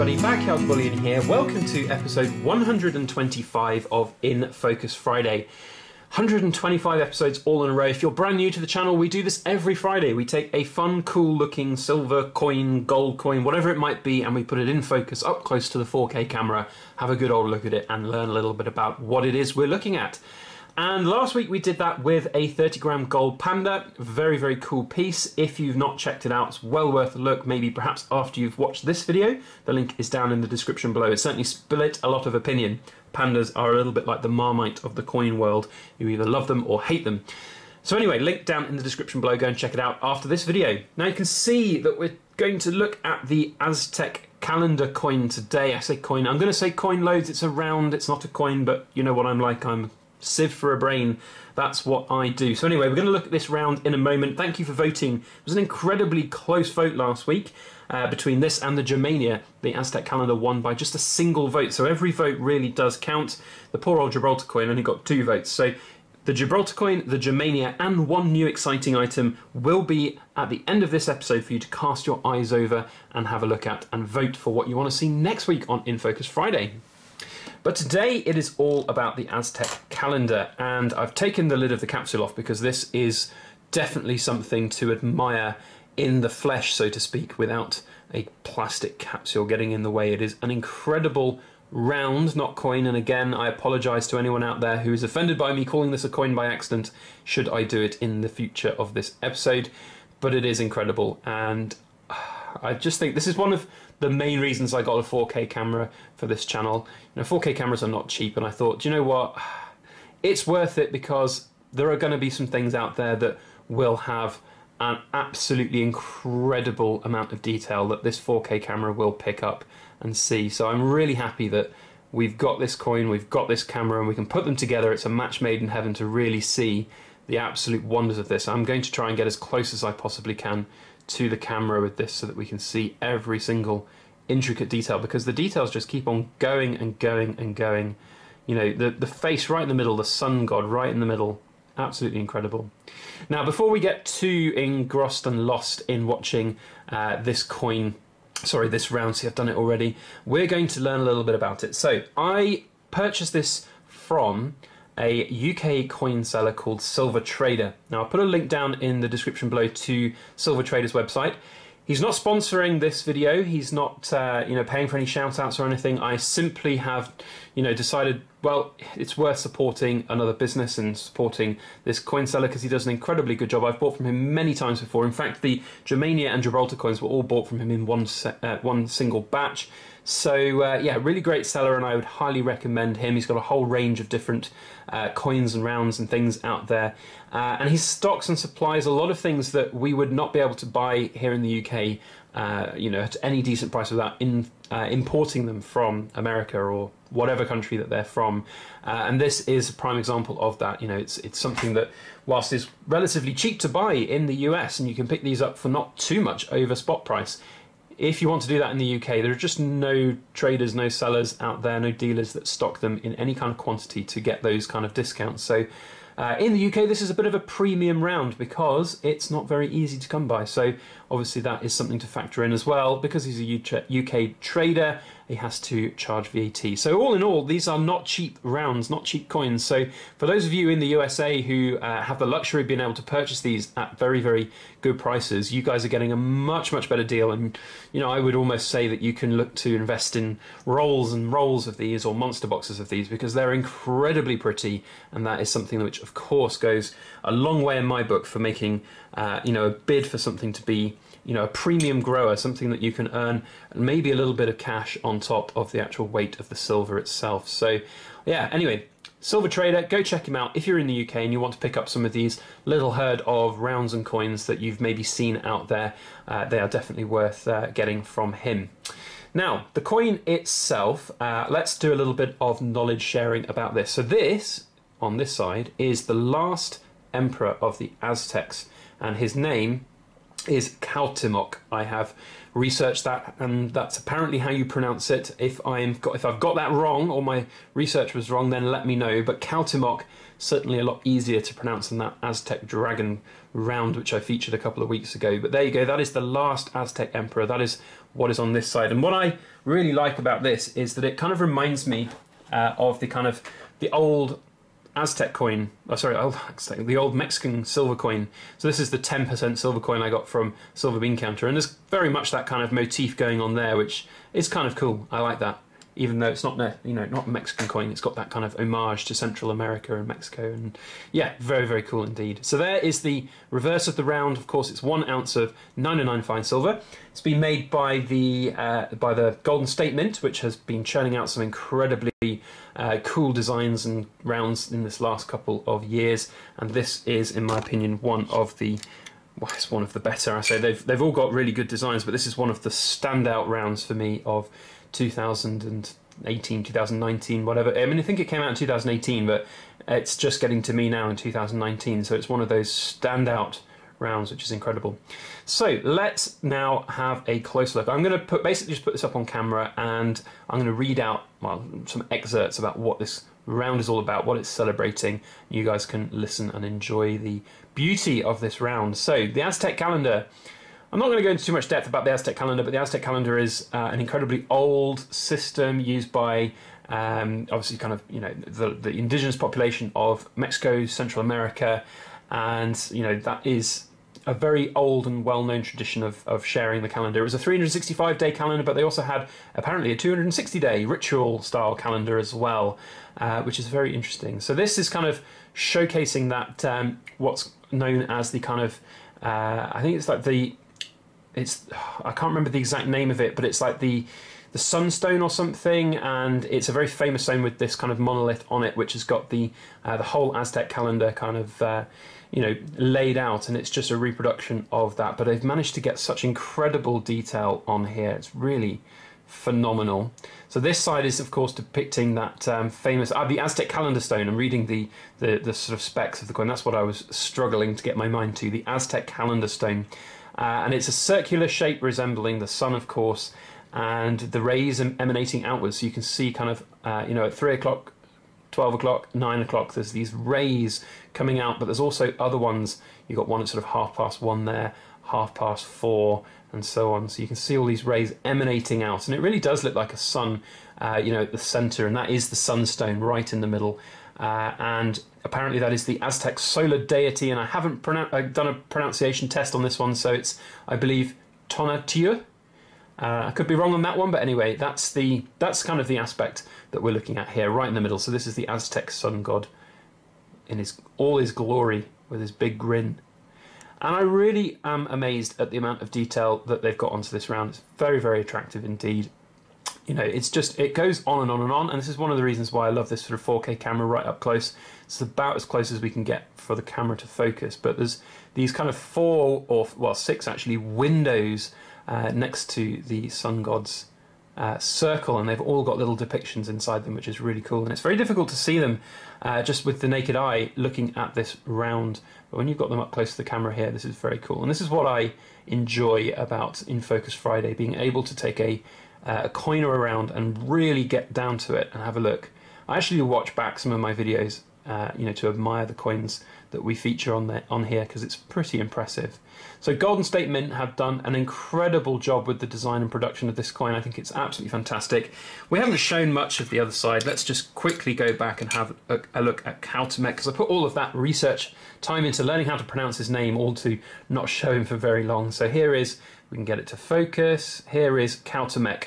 everybody, Backyard Bullion here. Welcome to episode 125 of In Focus Friday. 125 episodes all in a row. If you're brand new to the channel, we do this every Friday. We take a fun, cool looking silver coin, gold coin, whatever it might be, and we put it in focus up close to the 4K camera, have a good old look at it, and learn a little bit about what it is we're looking at. And last week we did that with a 30-gram gold panda. Very, very cool piece. If you've not checked it out, it's well worth a look. Maybe perhaps after you've watched this video. The link is down in the description below. It certainly split a lot of opinion. Pandas are a little bit like the Marmite of the coin world. You either love them or hate them. So anyway, link down in the description below. Go and check it out after this video. Now you can see that we're going to look at the Aztec calendar coin today. I say coin. I'm going to say coin loads. It's a round. It's not a coin, but you know what I'm like. I'm sieve for a brain. That's what I do. So anyway, we're going to look at this round in a moment. Thank you for voting. It was an incredibly close vote last week between this and the Germania. The Aztec calendar won by just a single vote, so every vote really does count. The poor old Gibraltar coin only got 2 votes. So the Gibraltar coin, the Germania, and one new exciting item will be at the end of this episode for you to cast your eyes over and have a look at and vote for what you want to see next week on In Focus Friday. But today it is all about the Aztec calendar, and I've taken the lid of the capsule off because this is definitely something to admire in the flesh, so to speak, without a plastic capsule getting in the way. It is an incredible round, not coin, and again I apologise to anyone out there who is offended by me calling this a coin by accident, should I do it in the future of this episode, but it is incredible, and I just think this is one of the main reasons I got a 4K camera for this channel. You know, 4K cameras are not cheap, and I thought, do you know what? It's worth it because there are going to be some things out there that will have an absolutely incredible amount of detail that this 4K camera will pick up and see. So I'm really happy that we've got this coin, we've got this camera, and we can put them together. It's a match made in heaven to really see the absolute wonders of this. I'm going to try and get as close as I possibly can to the camera with this so that we can see every single intricate detail, because the details just keep on going and going and going. You know, the face right in the middle, the sun god right in the middle, absolutely incredible. Now before we get too engrossed and lost in watching this round, see I've done it already, we're going to learn a little bit about it. So I purchased this from a UK coin seller called Silver Trader. Now I'll put a link down in the description below to Silver Trader's website. He's not sponsoring this video, he's not paying for any shout outs or anything. I simply have decided, well, it's worth supporting another business and supporting this coin seller because he does an incredibly good job. I've bought from him many times before. In fact, the Germania and Gibraltar coins were all bought from him in one single batch. So yeah, really great seller, and I would highly recommend him. He's got a whole range of different coins and rounds and things out there, and he stocks and supplies a lot of things that we would not be able to buy here in the UK, at any decent price without importing them from America or whatever country that they're from. And this is a prime example of that. You know, it's something that, whilst is relatively cheap to buy in the US, and you can pick these up for not too much over spot price, if you want to do that in the UK, there are just no traders, no sellers out there, no dealers that stock them in any kind of quantity to get those kind of discounts. So in the UK, this is a bit of a premium round because it's not very easy to come by. So obviously that is something to factor in as well. Because he's a UK trader, he has to charge VAT. So all in all, these are not cheap rounds, not cheap coins. So for those of you in the USA who have the luxury of being able to purchase these at very, very good prices, you guys are getting a much, much better deal. And I would almost say that you can look to invest in rolls and rolls of these or monster boxes of these because they're incredibly pretty, and that is something which of course goes a long way in my book for making a bid for something to be a premium grower, something that you can earn maybe a little bit of cash on top of the actual weight of the silver itself. So yeah, anyway, Silver Trader, go check him out if you're in the UK and you want to pick up some of these little herd of rounds and coins that you've maybe seen out there. They are definitely worth getting from him. Now, the coin itself, let's do a little bit of knowledge sharing about this. So this, on this side, is the last emperor of the Aztecs, and his name is Cuauhtémoc. I have researched that, and that's apparently how you pronounce it. If I've got that wrong, or my research was wrong, then let me know. But Cuauhtémoc, certainly a lot easier to pronounce than that Aztec dragon round, which I featured a couple of weeks ago. But there you go, that is the last Aztec emperor. That is what is on this side. And what I really like about this is that it kind of reminds me of the old Aztec coin, the old Mexican silver coin. So this is the 10% silver coin I got from Silver Bean Counter, and there's very much that kind of motif going on there, which is kind of cool. I like that, even though it's not not a Mexican coin. It's got that kind of homage to Central America and Mexico, and yeah, very, very cool indeed. So there is the reverse of the round. Of course, it's 1 ounce of 909 fine silver. It's been made by the Golden State Mint, which has been churning out some incredibly cool designs and rounds in this last couple of years, and this is, in my opinion, one of the better. I say they've all got really good designs, but this is one of the standout rounds for me of 2018, 2019, whatever. I mean, I think it came out in 2018, but it's just getting to me now in 2019, so it's one of those standout rounds, which is incredible. So let's now have a close look. I'm going to basically just put this up on camera, and I'm going to read out some excerpts about what this round is all about, what it's celebrating. You guys can listen and enjoy the beauty of this round. So the Aztec calendar. I'm not going to go into too much depth about the Aztec calendar, but the Aztec calendar is an incredibly old system used by obviously the indigenous population of Mexico, Central America, and that is a very old and well-known tradition of sharing the calendar. It was a 365-day calendar, but they also had apparently a 260-day ritual-style calendar as well, which is very interesting. So this is kind of showcasing that what's known as the kind of I think it's like I can't remember the exact name of it, but it's like the sunstone or something, and it's a very famous stone with this kind of monolith on it, which has got the whole Aztec calendar kind of laid out, and it's just a reproduction of that. But they've managed to get such incredible detail on here. It's really phenomenal. So this side is, of course, depicting that famous the Aztec calendar stone. I'm reading the sort of specs of the coin. That's what I was struggling to get my mind to. The Aztec calendar stone. And it's a circular shape resembling the sun, of course, and the rays emanating outwards. So you can see kind of, at 3 o'clock, 12 o'clock, 9 o'clock, there's these rays coming out, but there's also other ones. You've got one at sort of 1:30 there, 4:30, and so on. So you can see all these rays emanating out, and it really does look like a sun, at the center, and that is the sunstone right in the middle. And apparently that is the Aztec solar deity, and I haven't done a pronunciation test on this one, so it's, I believe, Tonatiuh. I could be wrong on that one, but anyway, that's kind of the aspect that we're looking at here, right in the middle. So this is the Aztec Sun God in all his glory, with his big grin. And I really am amazed at the amount of detail that they've got onto this round. It's very, very attractive indeed. It goes on and on and on, and this is one of the reasons why I love this sort of 4K camera right up close. It's about as close as we can get for the camera to focus, but there's these kind of 6 actually windows next to the sun god's circle, and they've all got little depictions inside them, which is really cool. And it's very difficult to see them just with the naked eye looking at this round, but when you've got them up close to the camera here, this is very cool. And this is what I enjoy about In Focus Friday, being able to take a coin around and really get down to it and have a look. I actually watch back some of my videos, to admire the coins that we feature on here, because it's pretty impressive. So Golden State Mint have done an incredible job with the design and production of this coin. I think it's absolutely fantastic. We haven't shown much of the other side. Let's just quickly go back and have a look at Cuauhtémoc, because I put all of that research time into learning how to pronounce his name, all to not show him for very long. So here is, we can get it to focus, here is Cuauhtémoc,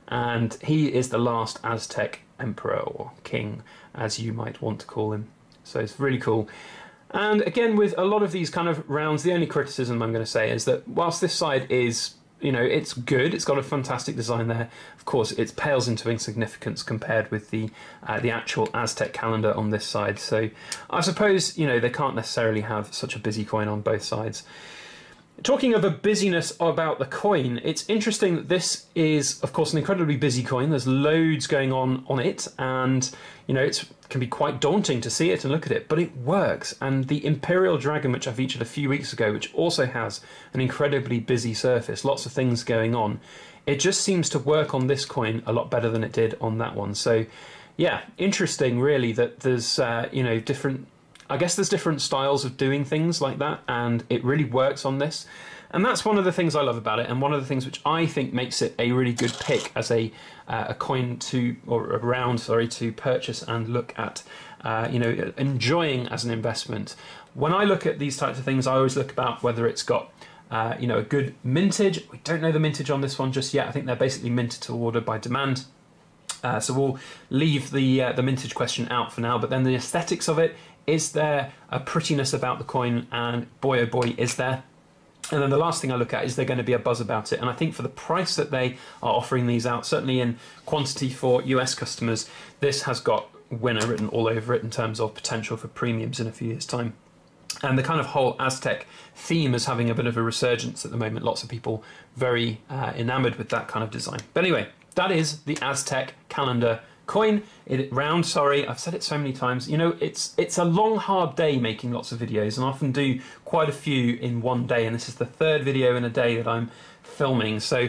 and he is the last Aztec emperor, or king, as you might want to call him. So it's really cool. And again, with a lot of these kind of rounds, the only criticism I'm going to say is that whilst this side is, it's good, it's got a fantastic design there, of course it pales into insignificance compared with the actual Aztec calendar on this side. So I suppose, they can't necessarily have such a busy coin on both sides. Talking of a busyness about the coin, it's interesting that this is, of course, an incredibly busy coin. There's loads going on it, and it can be quite daunting to see it and look at it, but it works. And the Imperial Dragon, which I featured a few weeks ago, which also has an incredibly busy surface, lots of things going on, it just seems to work on this coin a lot better than it did on that one. So, yeah, interesting, really, that there's different. I guess there's different styles of doing things like that, and it really works on this. And that's one of the things I love about it, and one of the things which I think makes it a really good pick as a coin or a round, to purchase and look at, enjoying as an investment. When I look at these types of things, I always look about whether it's got a good mintage. We don't know the mintage on this one just yet. I think they're basically minted to order by demand. So we'll leave the mintage question out for now, but then the aesthetics of it, is there a prettiness about the coin? And boy, oh boy, is there. And then the last thing I look at, is there going to be a buzz about it? And I think for the price that they are offering these out, certainly in quantity for US customers, this has got winner written all over it in terms of potential for premiums in a few years' time. And the kind of whole Aztec theme is having a bit of a resurgence at the moment. Lots of people very enamoured with that kind of design. But anyway, that is the Aztec calendar coin. I've said it so many times. It's a long, hard day making lots of videos, and I often do quite a few in one day, and this is the third video in a day that I'm filming, so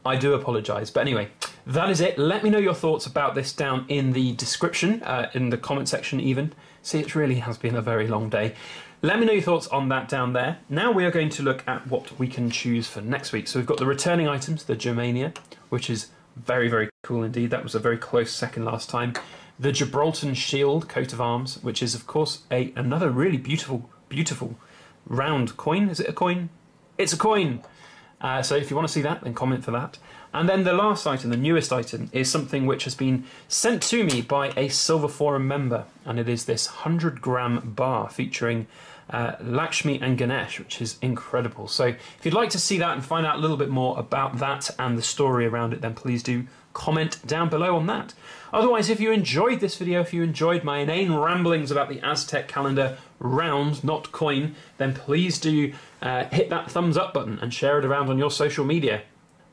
I do apologise. But anyway, that is it. Let me know your thoughts about this down in the description, in the comment section even. See, it really has been a very long day. Let me know your thoughts on that down there. Now we are going to look at what we can choose for next week. So we've got the returning items, the Germania, which is very, very cool indeed. That was a very close second last time. The Gibraltar Shield coat of arms, which is, of course, another really beautiful, beautiful round coin. Is it a coin? It's a coin! So if you want to see that, then comment for that. And then the last item, the newest item, is something which has been sent to me by a Silver Forum member, and it is this 100-gram bar featuring Lakshmi and Ganesh, which is incredible. So if you'd like to see that and find out a little bit more about that and the story around it, then please do comment down below on that. Otherwise, if you enjoyed this video, if you enjoyed my inane ramblings about the Aztec calendar round, not coin, then please do hit that thumbs up button and share it around on your social media.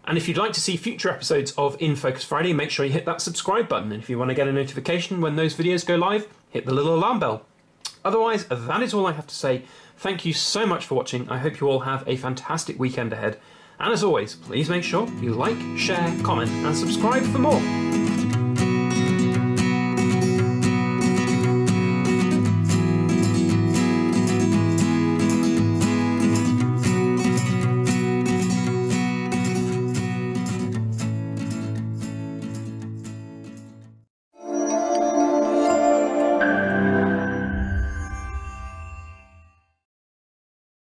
And if you'd like to see future episodes of In Focus Friday, make sure you hit that subscribe button. And if you want to get a notification when those videos go live, hit the little alarm bell. Otherwise, that is all I have to say. Thank you so much for watching. I hope you all have a fantastic weekend ahead. And as always, please make sure you like, share, comment, and subscribe for more.